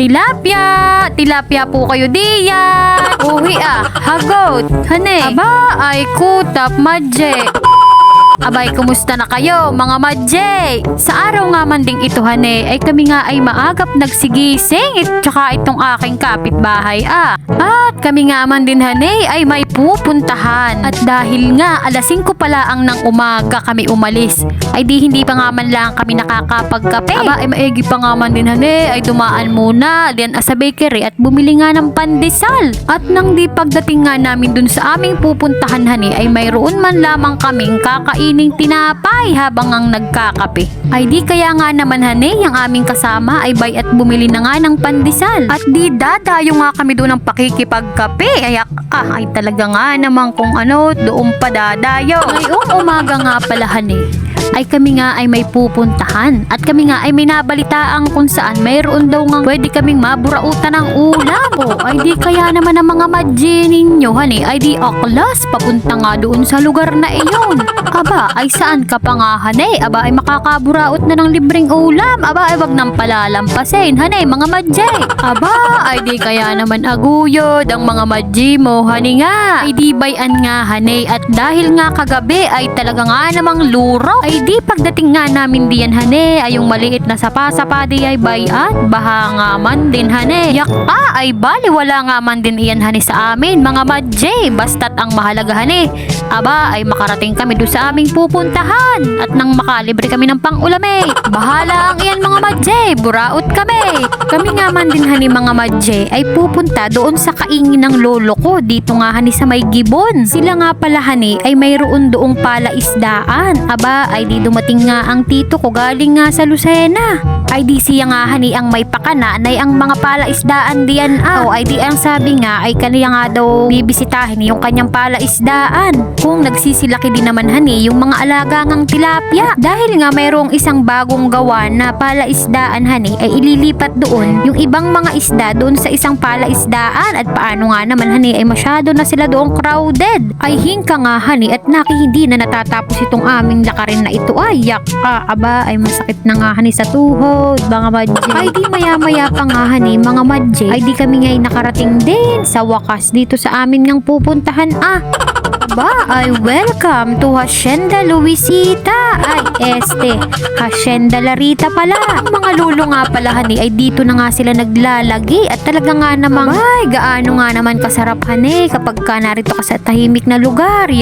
Tilapia! Tilapia po kayo diyan! Uwi hagot! Hane! Aba, ay kutap, madje! Abay, kumusta na kayo, mga madje? Sa araw nga man ding ito, hane, ay kami nga ay maagap nagsigising at saka itong aking kapitbahay, At kami nga man din, hane, ay may pupuntahan. At dahil nga, alas 5 pala ang nang umaga kami umalis, ay di hindi pa nga man lang kami nakakapagkape. Aba, ay maigi pa nga man din, hane, ay dumaan muna diyan sa bakery at bumili nga ng pandesal. At nang di pagdating nga namin dun sa aming pupuntahan, hane, ay mayroon man lamang kaming kakainin tinapay habang ang nagkakape. Ay di kaya nga naman, hane, yung aming kasama ay bay at bumili na nga ng pandesal. At di dadayo nga kami doon ng pakikipagkape. Ay talaga nga naman kung ano, doon pa dadayo. Ngayong umaga nga pala, hane, ay kami nga ay may pupuntahan. At kami nga ay may nabalitaan kung saan mayroon daw nga pwede kaming maburautan ng ulam. Ay di kaya naman ang mga madje ninyo, hane, ay di aklas papunta nga doon sa lugar na iyon. Aba, ay saan ka pa nga, hane? Aba, ay makakaburaot na ng libreng ulam. Aba, ay wag nang palalampasin, hane, mga madje. Aba, ay di kaya naman aguyod ang mga madje mo, hane nga. Ay di bayan nga, hane, at dahil nga kagabi ay talaga nga namang luro. Ay di pagdating nga namin diyan, hane, ay yung maliit na sapa-sapa di ay bayat. Baha nga man din, hane. Ay bali wala nga man din iyan, hane, sa amin, mga madje. Basta't ang mahalaga, hane, aba, ay makarating kami doon sa aming pupuntahan at nang makalibre kami ng pang-ulame. Bahala ang iyan, mga madje, buraot kami. Kami nga man din, hane, mga madje, ay pupunta doon sa kaingin ng lolo ko dito nga, hane, sa may Gibon. Sila nga pala, hane, ay mayroon doong palaisdaan. Aba, ay di dumating nga ang tito ko galing nga sa Lucena. Ay di siya nga, hane, ang may pakana na ang mga palaisdaan diyan. Ay di ang sabi nga ay kaniya nga daw bibisitahin yung kanyang palaisdaan. Kung nagsisilaki din naman, hane, yung mga alaga ngang tilapia. Dahil nga mayroong isang bagong gawa na palaisdaan, hane, ay ililipat doon yung ibang mga isda doon sa isang palaisdaan. At paano nga naman, hane, ay masyado na sila doong crowded. Ay hingka nga, hane, at hindi na natatapos itong aming lakarin na ito. Aba, ay masakit na nga, hane, sa tuhod, mga madje. Ay di maya-maya pa nga, hane, mga madje, ay di kami ngay nakarating din sa wakas dito sa amin ngang pupuntahan. Aba, ay welcome to Hacienda Luisita. Ay Hacienda Larita pala. Ang mga lulo nga pala, hane, ay dito na nga sila naglalagi. At talaga nga namang ay gaano nga naman kasarap, hane, kapag ka narito ka sa tahimik na lugar.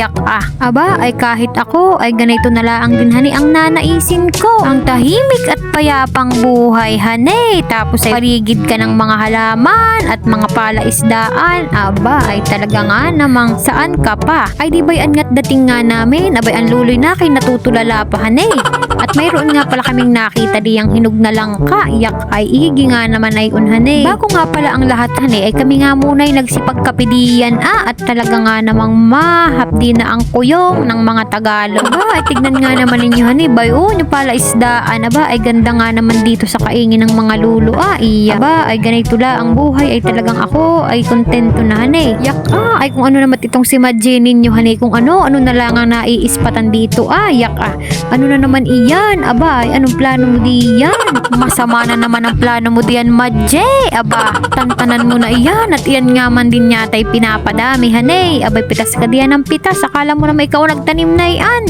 Aba, ay kahit ako ay ganito na lang din, hane, ang nanaisin ko. Ang tahimik at payapang buhay, hane. Tapos ay paligid ka ng mga halaman at mga palaisdaan. Aba, ay talaga nga namang saan ka pa? Ay di bayan nga't dating nga namin, abay ang luloy na kay natutulala pa, hane. At mayroon nga pala kaming nakita diyang hinog na langka. Ay igi nga naman ay unhane. Bago nga pala ang lahat, hane, ay kami nga muna ay nagsipagkape diyan. At talaga nga namang mahapdi na ang kuyong ng mga Tagalog. Aba, ay tignan nga naman ninyo, hane, bayo nyo pala isdaan. Aba, ay ganda nga naman dito sa kaingin ng mga lulo. Aba, ay ganito la ang buhay. Ay talagang ako ay kontento na, hane. Ay kung ano naman itong si madje ninyo, hane, kung ano na lang ang naiispatan dito. Ano na naman iyan? Aba, ay anong plano mo diyan? Masama na naman ang plano mo diyan, madje. Aba, tantanan mo na iyan. At iyan nga man din yata ay pinapadami, hane. Abay, pitas ka diyan ng pitas. Akala mo na may ikaw nagtanim na iyan.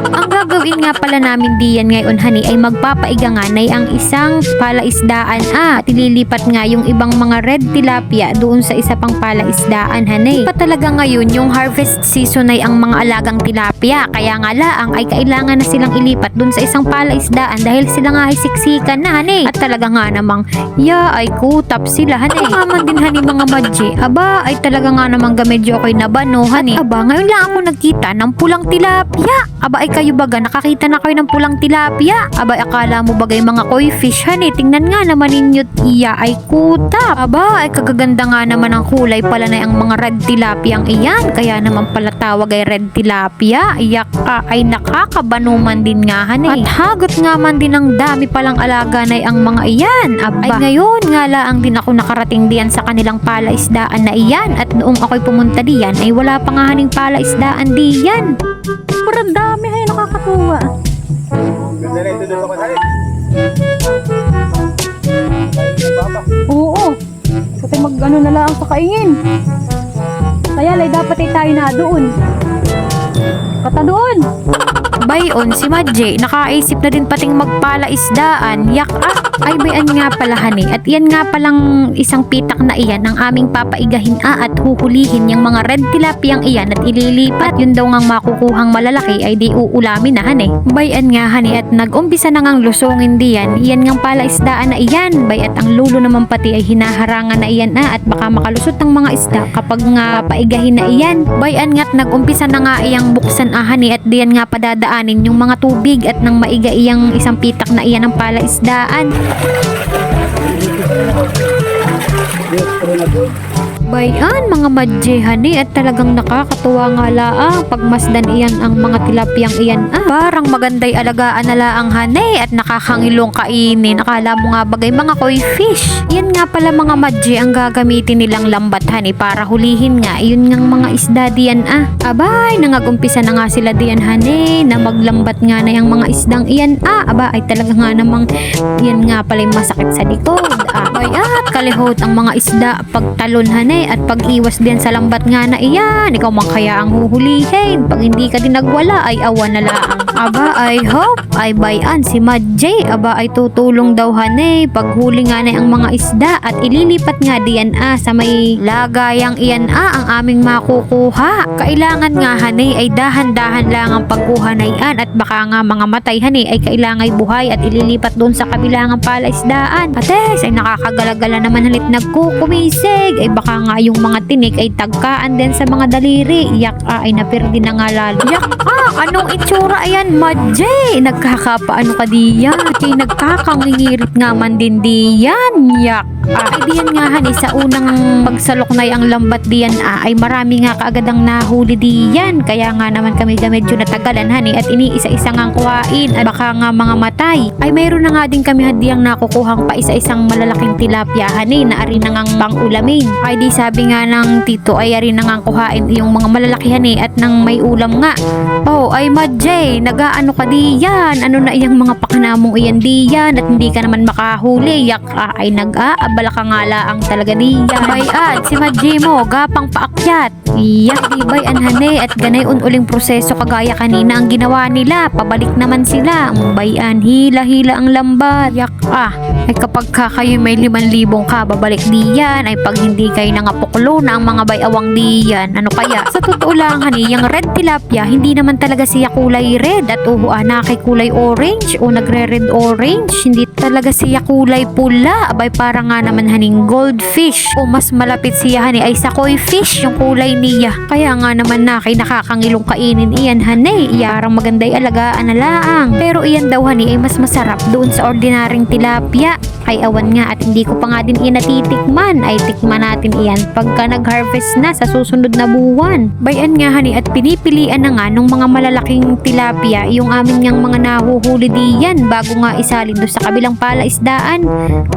Ang gagawin nga pala namin diyan ngayon, hane, ay magpapaiga nga na ang isang palaisdaan. At ililipat nga yung ibang mga red tilapia doon sa isa pang palaisdaan, hane. Pa talaga ngayon yung harvest season ay ang mga alagang tilapia. Kaya nga laang ay kailangan na silang ilipat dun sa isang palaisdaan dahil sila nga ay siksikan na, hane. At talaga nga namang ay kutap sila, hane. Naman din, hane, mga madje. Aba, ay talaga nga namang medyo ako'y nabano, hane. Aba, ngayon lang ako nagkita ng pulang tilapia. Aba, ay kayo baga nakakita na kayo ng pulang tilapia? Aba, akala mo bagay mga koi fish, hane. Tingnan nga naman ninyo't ay kutap. Aba, ay kagaganda nga naman ang kulay pala na ang mga red tilapia ang iyan. Kaya naman pala tawag ay red tilapia. Ay nakakabanuman din nga, hane. At hagot nga man din ang dami palang alaga na ang mga iyan. Aba, ay ngayon nga laang din ako nakarating diyan sa kanilang palaisdaan na iyan. At noong ako'y pumunta diyan ay wala pa nga haning palaisdaan diyan. Parang dami, ay nakakatuwa. Ganda na ito doon ako, Oo. Kasi mag-ano na lang sa kaingin. Kaya lay dapat ay tayo na doon. Kata doon. Bayon, si Madje, nakaisip na din pating magpalaisdaan. Yak ay bayan nga pala hani. At yan nga palang isang pitak na iyan ang aming papaigahin at huhulihin yung mga red tilapiyang iyan at ililipat. Yun daw ngang makukuhang malalaki ay di uulamin na hani. Bayan nga hani at nag-umpisa na ngang lusungin diyan. Iyan ngang palaisdaan na iyan. Bay at ang lulo naman pati ay hinaharangan na iyan at baka makalusot ng mga isda kapag nga paigahin na iyan. Bayan nga't nag-umpisa na nga iyang buksan hani at diyan nga padadaanin yung mga tubig at nang maiga iyang isang pitak na iyan ang palaisdaan. Bayan mga Madje hani at talagang nakakatuwa nga laang pagmasdan iyan ang mga tilapiyang iyan parang maganday alagaan na laang hani at nakakangilong kainin. Akala mo nga bagay mga koi fish. Yan nga pala mga Madje ang gagamitin nilang lambat hani para hulihin nga yun ngang mga isda diyan Abay nangagumpisa na nga sila diyan hani na maglambat nga na yung mga isdang iyan aba ay talaga nga namang yan nga pala yung masakit sa likod abay at kalihot ang mga isda pagtalon hani at pag-iwas din sa lambat nga na iyan, ikaw man kaya ang huhulihin. Pag hindi ka din nagwala ay awan na laang. Aba ay hope, ay bayan si Madje. Aba ay tutulong daw hane. Paghuli nga na ang mga isda at ililipat nga diyan sa may lagayang iyan ang aming makukuha. Kailangan nga hane ay dahan-dahan lang ang pagkuha na iyan at baka nga mga matay hane ay kailangan buhay at ililipat doon sa kabilang palaisdaan. Ates ay nakakagalagala naman halit nagkukumisig ay baka nga yung mga tinik ay tagkaan din sa mga daliri. Yak ay napirdi na nga lalo. Yak anong itsura ayan Madje? Nagkakapaano ka diyan? Kay nagkakangingirit nga man din diyan. Yak ay diyan nga hani sa unang pagsalok na ang lambat diyan ay marami nga kaagad ang nahuli diyan. Kaya nga naman kami medyo natagalan hani at iniisa-isa ngang kuhain at baka nga mga matay. Ay mayroon na nga din kami hadiyang nakukuhang pa isa-isang malalaking tilapia hani na ari na ngang pang-ulamin. Ay di sabi nga ng tito ay ari na ngang kuhain yung mga malalaki hani at nang may ulam nga. Oh ay Madje, nagaano ka diyan? Ano na iyang mga pakanamong iyan diyan at hindi ka naman makahuli. Yak ay nag-aabala ka nga laang talaga diyan. Bayan, si Madje mo, gapang paakyat. Yak di bay anhane at ganay uling proseso kagaya kanina ang ginawa nila. Pabalik naman sila. Bayan, hila-hila ang lambat. Yak ay kapag kayo may 5,000 ka babalik diyan ay pag hindi kayo nangapuklo na ang mga bayawang diyan. Ano kaya? Sa totoo lang hani, yung red tilapia hindi naman talaga siya kulay red at na kay kulay orange o nagre-red orange. Hindi talaga siya kulay pula. Abay para nga naman haning goldfish o mas malapit siya hani ay sa koi fish yung kulay niya. Kaya nga naman na kay nakakangilong kainin iyan hani. Iyarang maganday alagaan na laang. Pero iyan daw hani ay mas masarap doon sa ordinaryong tilapia. Ay awan nga at hindi ko pa nga din iyan natitikman. Ay tikman natin iyan pagka nag-harvest na sa susunod na buwan. Bayan nga hani at pinipilian na nga nung mga malalaking tilapia yung amin ngang mga nahuhuli diyan bago nga isalin doon sa kabilang palaisdaan.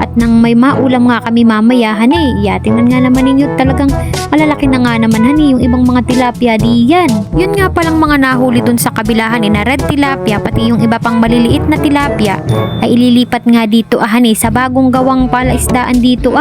At nang may maulam nga kami mamaya hani, tingnan nga naman ninyo talagang malalaki na nga naman hani yung ibang mga tilapia diyan. Yun nga palang mga nahuli doon sa kabilahan na red tilapia pati yung iba pang maliliit na tilapia ay ililipat nga dito hani sa bagong gawang palaisdaan dito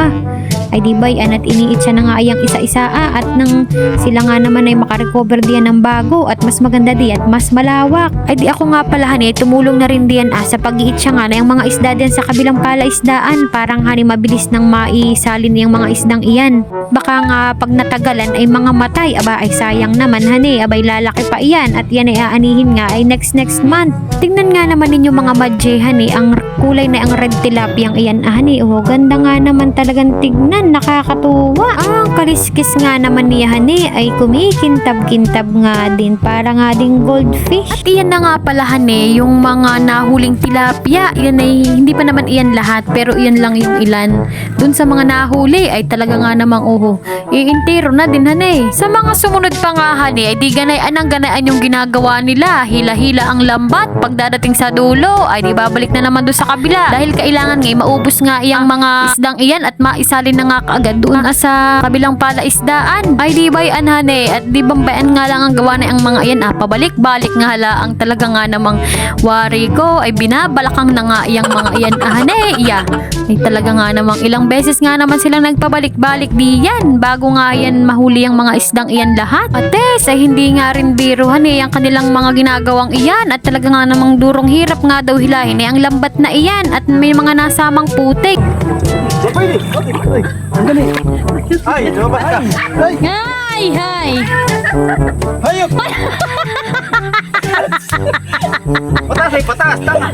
ay di ba at iniit siya na nga ayang isa-isa at nang sila nga naman ay makarecover diyan ng bago at mas maganda di at mas malawak ay di ako nga pala hani tumulong na rin diyan sa pag-iit siya nga na yung mga isda diyan sa kabilang palaisdaan parang hani mabilis nang maisalin yung mga isdang iyan. Baka nga pag natagalan ay mga matay aba ay sayang naman hani abay lalaki pa iyan at yan ay aanihin nga ay next month. Tingnan nga naman ninyo mga Madje hani ang kulay na ang red tilapia iyan hani ganda nga naman talagang tignan nakakatuwa. Ang kaliskis nga naman niya hani ay kumikintab-kintab nga din para nga ding goldfish. At iyan na nga pala hani yung mga nahuling tilapia. Yan ay hindi pa naman iyan lahat pero iyan lang yung ilan. Dun sa mga nahuli ay talaga nga namang iintero na din hani. Sa mga sumunod pa nga hani ay di ganayan ang ganaan yung ginagawa nila. Hila-hila ang lambat pagdadating sa dulo ay di babalik na naman doon sa kabila dahil kailangan nga maubos nga iyang mga isdang iyan at maisalin na nga kaagad doon sa kabilang palaisdaan. Ay di ba yan hane at di bambayan nga lang ang gawa na ang mga iyan pabalik-balik nga hala ang talaga nga namang wari ko ay binabalakang na nga iyang mga diyan hane. Yeah. Ay talaga nga namang ilang beses nga naman silang nagpabalik-balik diyan bago nga yan mahuli ang mga isdang iyan lahat. Ates ay hindi nga rin biro hane ang kanilang mga ginagawang iyan at talaga nga namang durong hirap nga daw hilahin ang lambat na iyan at may mga nasamang putik. Ay, lumabas ka. Ay, Hi, hi. hayop. Patas ay patas. Tama.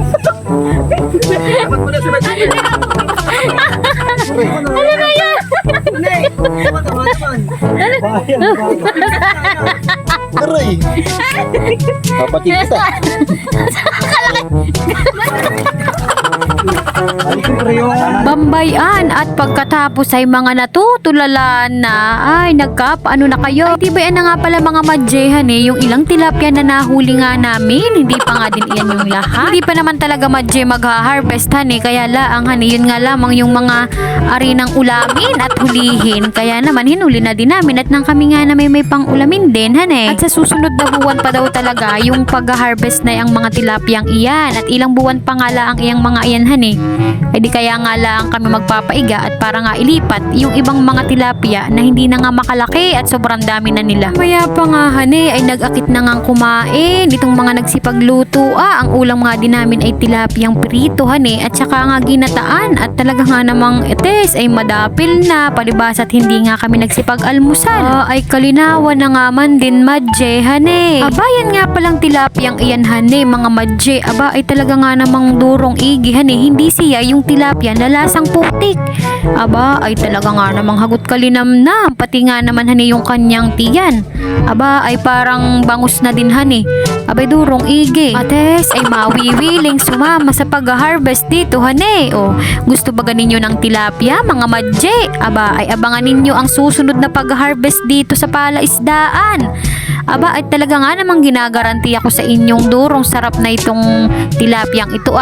Dapat mo na sa mga. Ano na yan? Aray. Kapatid kita. Bambayan at pagkatapos ay mga natutulalan na ay nagkapaano na kayo. Ay di ba yan na nga pala mga madjehan yung ilang tilapia na nahuli nga namin. Hindi pa nga din iyan yung lahat. Hindi pa naman talaga madje magha-harvest kaya laang yun nga lamang yung mga arinang ulamin at hulihin. Kaya naman hinuli na din namin at nang kami nga na may pang ulamin din At sa susunod na buwan pa daw talaga yung pag-harvest na yung mga tilapiyang iyan at ilang buwan pa nga laang iyang mga iyan Ay di kaya nga lang kami magpapaiga at para nga ilipat yung ibang mga tilapia na hindi na nga makalaki at sobrang dami na nila. Kaya pa nga ay nag-akit na nga kumain itong mga nagsipagluto. Ang ulam nga din namin ay tilapiyang prito at saka nga ginataan at talaga nga namang etes ay madapil na palibas at hindi nga kami nagsipag-almusal. Ay kalinawan na nga man din madje Aba yan nga palang tilapiyang iyan mga madje. Aba ay talaga nga namang durong igi hindi siya yung tilapia na lasang putik. Aba ay talaga nga namang hagot kalinamnam pati nga naman yung kanyang tiyan. Aba ay parang bangus na din Abay durong igi. Ates ay mawiwiling sumama sa pag-harvest dito O gusto ba ninyo ng tilapia mga madje? Aba ay abangan ninyo ang susunod na pag-harvest dito sa palaisdaan. Aba ay talaga nga namang ginagaranti ako sa inyong durong sarap na itong tilapiyang ito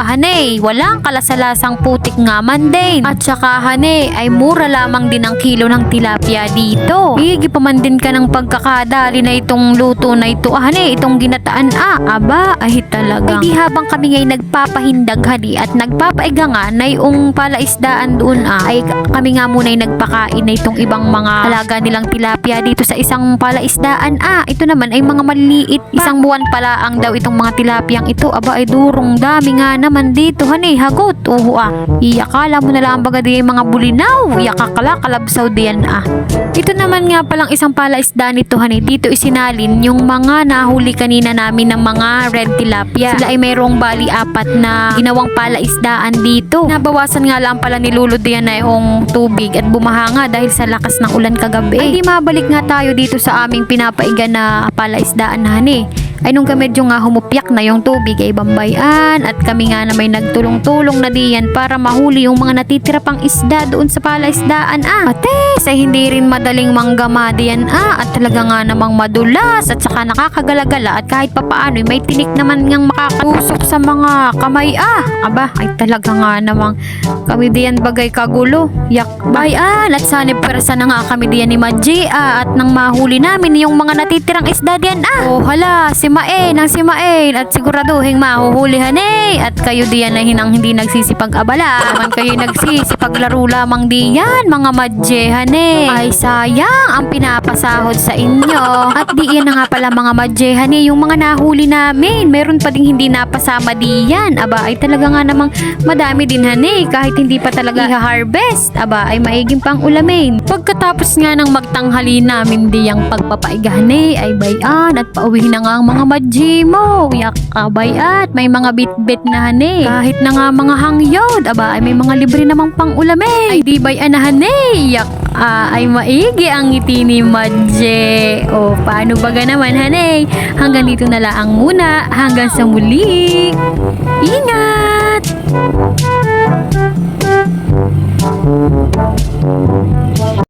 Walang kalasalasang putik nga man din. At saka ay mura lamang din ang kilo ng tilapia dito. Higi pa man din ka ng pagkakadali na itong luto na ito itong ginataan aba ay talagang. Ay di habang kami ngay nagpapahindag at nagpapaiga nga na yung palaisdaan doon ay kami nga muna ay nagpakain na itong ibang mga alaga nilang tilapia dito sa isang palaisdaan ito naman ay mga maliliit pa. Isang buwan pala ang daw itong mga tilapiyang ito. Aba ay durong dami nga naman dito hagot. Iyakala mo na lang baga di mga bulinaw. Iyakakala kalabsaw diyan Ito naman nga palang isang palaisdaan nito dito isinalin yung mga nahuli kanina namin ng mga red tilapia. Sila ay mayroong bali 4 na ginawang palaisdaan dito. Nabawasan nga lang pala ni Lolo diyan yung tubig at bumaha nga dahil sa lakas ng ulan kagabi. Ay di mabalik nga tayo dito sa aming pinapaiga na palaisdaan ay nung medyo nga humupyak na yung tubig ay bambayan at kami nga na may nagtulong-tulong na diyan para mahuli yung mga natitira pang isda doon sa palaisdaan Ates ay hindi rin madaling manggama diyan at talaga nga namang madulas at saka nakakagalagala at kahit papaano may tinik naman ngang makakatusok sa mga kamay aba ay talaga nga namang kami diyan bagay kagulo bayan at sanib persa na nga kami diyan ni Madji at nang mahuli namin yung mga natitirang isda diyan hala si Maen at siguraduhin mahuhuli at kayo diyan na hindi nagsisipag-abala naman kayo nagsisipaglaro lamang diyan mga Madje ay sayang ang pinapasahod sa inyo at diyan na nga pala mga Madje yung mga nahuli namin meron pa ding hindi napasama diyan aba ay talaga nga namang madami din kahit hindi pa talaga i-harvest aba ay maiging pang ulamin. Pagkatapos nga ng magtanghali namin diyang pagpapaiga ay bayan at pauwi na nga ang mga Madji mo. Yakabay at may mga bit-bit na kahit na nga mga hangyod aba ay may mga libre namang pang ulamin. Ay di bayan na yak ay maigi ang ngiti ni Madje. Paano baga naman hanggang dito na lang muna hanggang sa muli. Ingat!